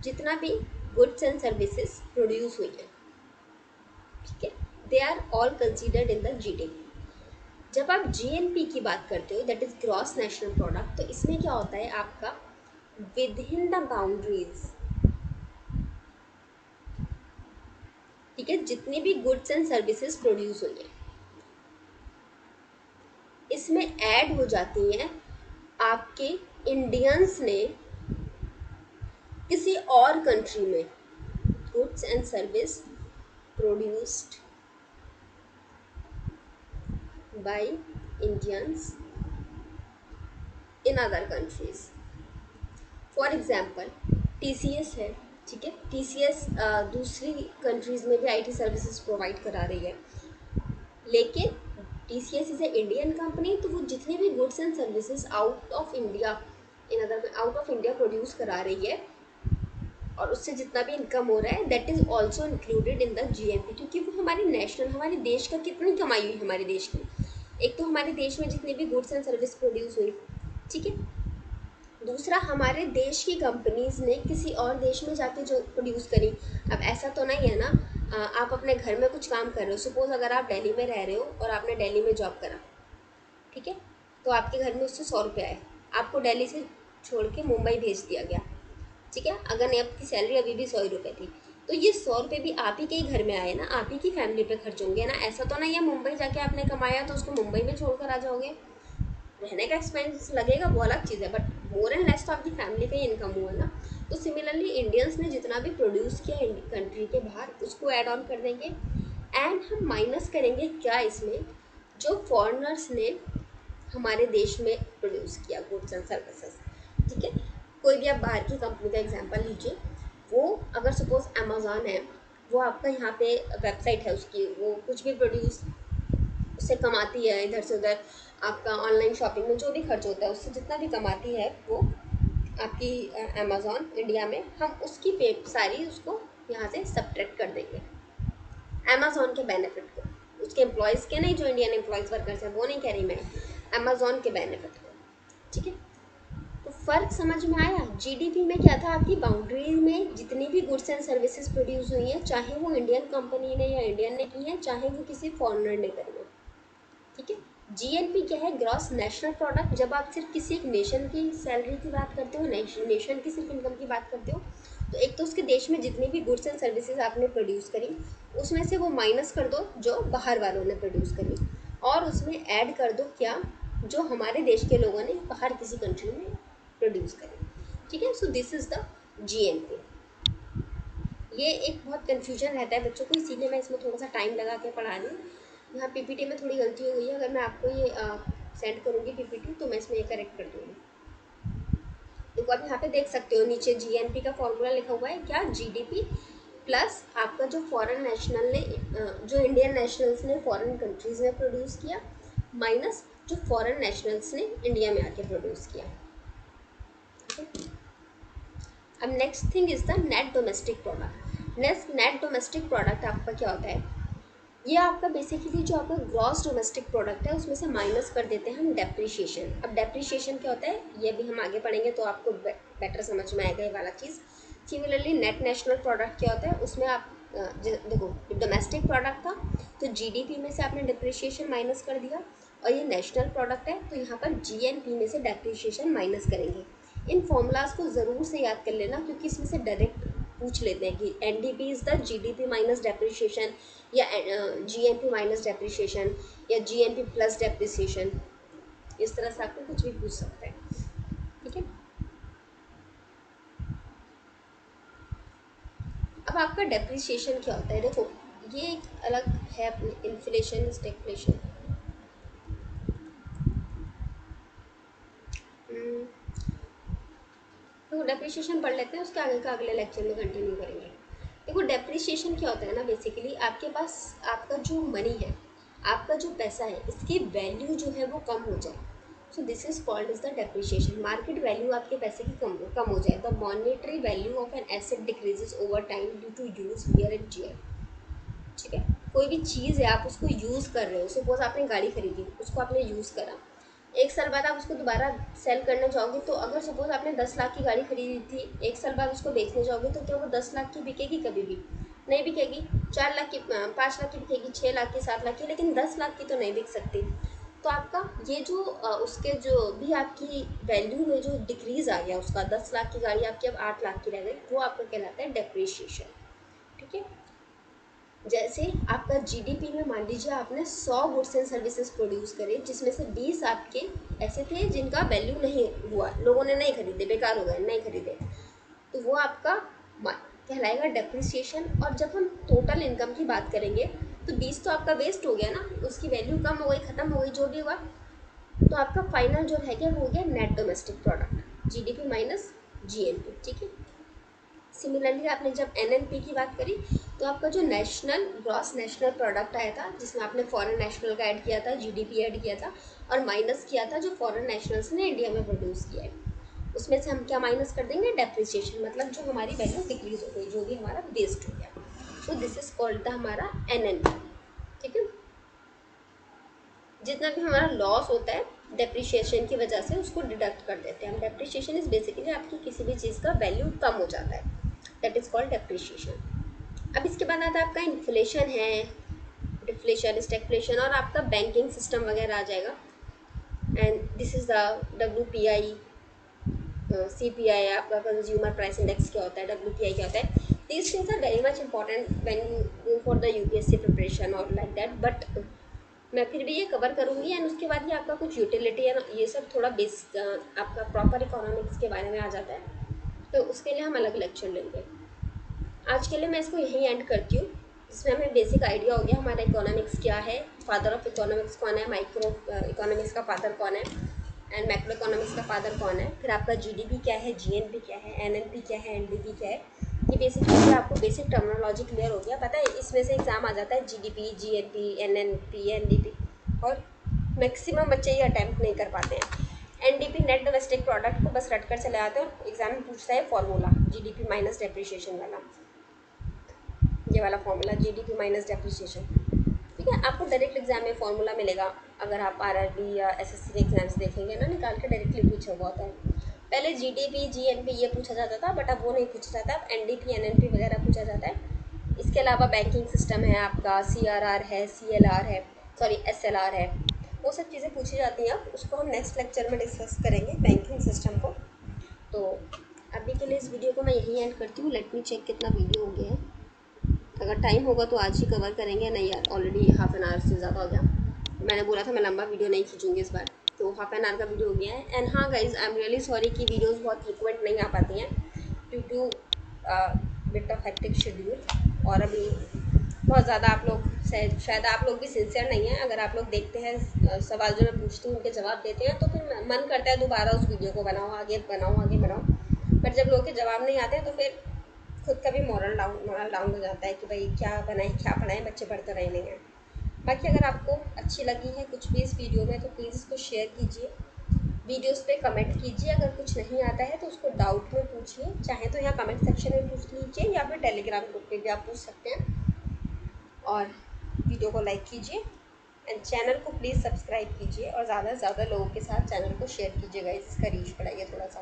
Speaker 1: जितना भी गुड्स एंड सर्विसेज प्रोड्यूस हुई है, ठीक है, they are all considered in the GDP. जब आप जीएनपी की बात करते हो, that is gross national product, तो इसमें क्या होता है आपका विद इन द बाउंड्रीज. ठीक है. जितनी भी गुड्स एंड सर्विसेज प्रोड्यूस हुई है, इसमें ऐड हो जाती हैं आपके इंडियंस ने किसी और कंट्री में goods and service produced by Indians in other countries. For example TCS है. ठीक है. टीसीएस दूसरी कंट्रीज़ में भी आईटी सर्विसेज प्रोवाइड करा रही है, लेकिन TCS is a Indian company, तो वो जितनी भी goods and services out of India, out of India produce करा रही है, और उससे जितना भी इनकम हो रहा है, that is also included in the GNP. क्योंकि वो हमारी नेशनल, हमारे देश का कितनी कमाई हुई हमारे देश की. एक तो हमारे देश में जितनी भी गुड्स एंड सर्विस प्रोड्यूस हुई, ठीक है. दूसरा, हमारे देश की कंपनीज ने किसी और देश में जाके जो प्रोड्यूस करी. अब ऐसा तो नहीं है ना, आप अपने घर में कुछ काम कर रहे हो, सपोज अगर आप दिल्ली में रह रहे हो और आपने दिल्ली में जॉब करा, ठीक है, तो आपके घर में उससे 100 रुपये आए, आपको दिल्ली से छोड़ के मुंबई भेज दिया गया. ठीक है. अगर नहीं, आपकी सैलरी अभी भी 100 रुपये थी, तो ये 100 रुपये भी आप ही के ही घर में आए ना, आप ही की फैमिली पे खर्च होंगे ना। ऐसा तो नहीं है मुंबई जाके आपने कमाया तो उसको मुंबई में छोड़कर आ जाओगे। रहने का एक्सपेंस लगेगा वो अलग चीज़ है, बट मोर एंड लेस तो आपकी फैमिली का ही इनकम हुआ ना। तो सिमिलरली इंडियंस ने जितना भी प्रोड्यूस किया कंट्री के बाहर उसको ऐड ऑन कर देंगे, एंड हम माइनस करेंगे क्या इसमें, जो फॉरेनर्स ने हमारे देश में प्रोड्यूस किया गुड्स एंड सर्विसेज। ठीक है, कोई भी आप बाहर की कंपनी का एग्जांपल लीजिए, वो अगर सपोज अमेज़ॉन है, वो आपका यहाँ पे वेबसाइट है उसकी, वो कुछ भी प्रोड्यूस उससे कमाती है, इधर से उधर आपका ऑनलाइन शॉपिंग में जो भी खर्च होता है उससे जितना भी कमाती है वो आपकी अमेज़ॉन इंडिया में, हम उसकी पे सारी उसको यहाँ से सब्ट्रैक्ट कर देंगे अमेज़ॉन के बेनिफिट को, उसके एम्प्लॉयज़ के नहीं, जो इंडियन एम्प्लॉयज़ वर्कर्स हैं वो नहीं कह रही मैं, अमेज़ॉन के बेनिफिट को। ठीक है, तो फ़र्क समझ में आया। जीडीपी में क्या था, आपकी बाउंड्री में जितनी भी गुड्स एंड सर्विसेज प्रोड्यूस हुई हैं, चाहे वो इंडियन कंपनी ने या इंडियन ने की है, चाहे वो किसी फॉरेनर ने करी है। ठीक है, जीएनपी क्या है, ग्रॉस नेशनल प्रोडक्ट। जब आप सिर्फ किसी एक नेशन की सैलरी की बात करते हो, नेशन की सिर्फ इनकम की बात करते हो, तो एक तो उसके देश में जितनी भी गुड्स एंड सर्विसेज आपने प्रोड्यूस करी उसमें से वो माइनस कर दो जो बाहर वालों ने प्रोड्यूस करी, और उसमें ऐड कर दो क्या, जो हमारे देश के लोगों ने बाहर किसी कंट्री में प्रोड्यूस करी। ठीक है, so this is the GNP. ये एक बहुत कन्फ्यूजन रहता है बच्चों को, इसीलिए मैं इसमें थोड़ा सा टाइम लगा के पढ़ा रही हूँ। यहाँ पीपीटी में थोड़ी गलती हो गई है, अगर मैं आपको ये सेंड करूँगी पीपीटी तो मैं इसमें ये करेक्ट कर दूँगी। देखो आप यहाँ पे देख सकते हो, नीचे जीएनपी का फॉर्मूला लिखा हुआ है क्या, जीडीपी प्लस आपका जो फॉरेन नेशनल ने जो इंडियन नेशनल्स ने फॉरेन कंट्रीज़ में प्रोड्यूस किया, माइनस जो फॉरेन नेशनल्स ने इंडिया में आके प्रोड्यूस किया। अब next thing is the net domestic product. Net domestic product आपका क्या होता है, ये आपका बेसिकली जो आपका ग्रॉस डोमेस्टिक प्रोडक्ट है उसमें से माइनस कर देते हैं हम डेप्रिशिएशन। अब डेप्रिशिएशन क्या होता है ये भी हम आगे पढ़ेंगे तो आपको बेटर समझ में आएगा ये वाला चीज़। सिमिलरली नेट नेशनल प्रोडक्ट क्या होता है, उसमें आप देखो डोमेस्टिक प्रोडक्ट था तो जीडीपी में से आपने डेप्रिशिएशन माइनस कर दिया, और ये नेशनल प्रोडक्ट है तो यहाँ पर जीएनपी में से डेप्रिशिएशन माइनस करेंगे। इन फॉर्मूलाज को ज़रूर से याद कर लेना क्योंकि इसमें से डायरेक्ट पूछ लेते हैं कि NDP is the GDP minus depreciation, या जीएनपी माइनस डेप्रिशिएशन, या जीएनपी प्लस डेप्रिसिएशन, इस तरह से आपको कुछ भी पूछ सकता है। ठीक है, अब आपका डेप्रिसिएशन क्या होता है, देखो ये एक अलग है अपनी, इन्फ्लेशन स्टैग्फ्लेशन। तो डेप्रिसिएशन पढ़ लेते हैं, उसके आगे का अगले लेक्चर में कंटिन्यू करेंगे। देखो डेप्रिसिएशन क्या होता है ना, बेसिकली आपके पास आपका जो मनी है, आपका जो पैसा है, इसकी वैल्यू जो है वो कम हो जाए, so this is called is the depreciation. Market value आपके पैसे की कम हो जाए, the monetary value of an asset decreases over time due to use wear and tear. ठीक है, कोई भी चीज़ है आप उसको यूज़ कर रहे हो, सपोज आपने गाड़ी खरीदी, उसको आपने यूज़ करा, एक साल बाद आप उसको दोबारा सेल करने जाओगे तो अगर सपोज आपने 10 लाख की गाड़ी खरीदी थी, एक साल बाद उसको बेचने जाओगे तो क्या वो 10 लाख की बिकेगी? कभी भी नहीं बिकेगी। 4 लाख की, 5 लाख की बिकेगी, 6 लाख की, 7 लाख की, लेकिन 10 लाख की तो नहीं बिक सकती। तो आपका ये जो उसके जो भी आपकी वैल्यू में जो डिक्रीज आ गया उसका, 10 लाख की गाड़ी आपकी अब 8 लाख की रह गई, वो आपका कहलाता है डेप्रिशिएशन। ठीक है, जैसे आपका जीडीपी में मान लीजिए आपने 100 गुड्स एंड सर्विसेज प्रोड्यूस करे, जिसमें से 20 आपके ऐसे थे जिनका वैल्यू नहीं हुआ, लोगों ने नहीं खरीदे, बेकार हो गए, नहीं खरीदे, तो वो आपका कहलाएगा डेप्रिसिएशन। और जब हम टोटल इनकम की बात करेंगे तो 20 तो आपका वेस्ट हो गया ना, उसकी वैल्यू कम हो गई, ख़त्म हो गई, जो भी हुआ, तो आपका फाइनल जो रह गया वो हो गया net domestic product, GDP minus GNP. ठीक है, सिमिलरली आपने जब एनएनपी की बात करी तो आपका जो नेशनल ग्रॉस नेशनल प्रोडक्ट आया था, जिसमें आपने फॉरेन नेशनल का ऐड किया था, जीडीपी ऐड किया था, और माइनस किया था जो फॉरेन नेशनल्स ने इंडिया में प्रोड्यूस किया है, उसमें से हम क्या माइनस कर देंगे? डेप्रिसिएशन, मतलब जो हमारी वैल्यू डिक्रीज हो गई, जो भी हमारा वेस्ट हो गया, तो दिस इज कॉल्ड द हमारा एनएनपी। ठीक है, जितना भी हमारा लॉस होता है डेप्रिसिएशन की वजह से उसको डिडक्ट कर देते हैं हम। डेप्रिसिएशन इज बेसिकली आपकी किसी भी चीज़ का वैल्यू कम हो जाता है, दैट इज कॉल्ड डेप्रिसिएशन। अब इसके बाद आता है आपका इन्फ्लेशन है, डिफ्लेशन, स्टैग्फ्लेशन, और आपका बैंकिंग सिस्टम वगैरह आ जाएगा। And this is the WPI, CPI, आपका कंज्यूमर प्राइस इंडेक्स क्या होता है, WPI क्या होता है, these things are very much important when you go for the UPSC preparation or like that, but मैं फिर भी ये कवर करूँगी एंड उसके बाद ये आपका कुछ यूटिलिटी है ना, ये सब थोड़ा बेस आपका प्रॉपर इकोनॉमिक्स के बारे में आ जाता है, तो उसके लिए हम अलग लेक्चर लेंगे। आज के लिए मैं इसको यहीं एंड करती हूँ, जिसमें हमें बेसिक आइडिया हो गया हमारा इकोनॉमिक्स क्या है, फादर ऑफ इकोनॉमिक्स कौन है, माइक्रो इकोनॉमिक्स का फादर कौन है, एंड मैक्रो इकोनॉमिक्स का फादर कौन है, फिर आपका GDP क्या है, GNP क्या है, NNP क्या है, NDP क्या है। ये बेसिक चीज़ें आपको बेसिक टर्मिनोलॉजी क्लियर हो गया। पता है इसमें से एग्जाम आ जाता है GDP, GNP, NNP, NDP, और मैक्सिमम बच्चे ये अटैम्प्ट नहीं कर पाते हैं। NDP नेट डोमेस्टिक प्रोडक्ट को बस रट कर चले आते हैं और एग्जाम में पूछता है फॉर्मूला GDP माइनस डेप्रिशिएशन वाला, ये वाला फॉर्मूला GDP माइनस डेप्रिशिएशन। ठीक है, आपको डायरेक्ट एग्जाम में फॉर्मूला मिलेगा। अगर आप RRB या SSC के एग्जाम्स देखेंगे ना, निकाल के डायरेक्टली पूछा हुआ होता है। पहले GDP, GNP ये पूछा जाता था, बट अब वो नहीं पूछा जाता, अब NDP, NNP वगैरह पूछा जाता है। इसके अलावा बैंकिंग सिस्टम है आपका, CRR है, CLR है, सॉरी SLR है, वो सब चीज़ें पूछी जाती हैं। अब उसको हम नेक्स्ट लेक्चर में डिस्कस करेंगे, बैंकिंग सिस्टम को। तो अभी के लिए इस वीडियो को मैं यहीं एंड करती हूँ। लेट मी चेक कितना वीडियो हो गया है, अगर टाइम होगा तो आज ही कवर करेंगे। नहीं यार, ऑलरेडी हाफ एन आवर से ज़्यादा हो गया। मैंने बोला था मैं लंबा वीडियो नहीं खींचूंगी इस बार, तो हाफ एन आवर का वीडियो हो गया है। एंड हाँ guys, I am really sorry कि वीडियोस बहुत फ्रिक्वेंट नहीं आ पाती हैं due two bit of hectic schedule. और अभी बहुत ज़्यादा आप लोग शायद आप लोग भी सिंसियर नहीं हैं। अगर आप लोग देखते हैं सवाल जो मैं पूछती हूँ उनके जवाब देते हैं, तो फिर मन करता है दोबारा उस वीडियो को बनाओ, आगे बनाओ, आगे बनाओ। बट जब लोगों के जवाब नहीं आते हैं तो फिर खुद का भी मोरल डाउन हो जाता है कि भाई क्या बनाए क्या पढ़ाएं, बच्चे पढ़ते रहे नहीं हैं। बाकी अगर आपको अच्छी लगी है कुछ भी इस वीडियो में तो प्लीज़ इसको शेयर कीजिए, वीडियोस पे कमेंट कीजिए। अगर कुछ नहीं आता है तो उसको डाउट में पूछिए, चाहे तो यहाँ कमेंट सेक्शन में पूछ लीजिए या फिर टेलीग्राम ग्रुप पे भी आप पूछ सकते हैं। और वीडियो को लाइक कीजिए एंड चैनल को प्लीज़ सब्सक्राइब कीजिए, और ज़्यादा से ज़्यादा लोगों के साथ चैनल को शेयर कीजिएगा, इसका रीच बढ़ाइए थोड़ा सा।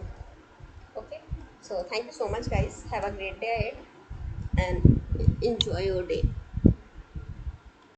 Speaker 1: Okay, so thank you so much guys, have a great day ahead and enjoy your day.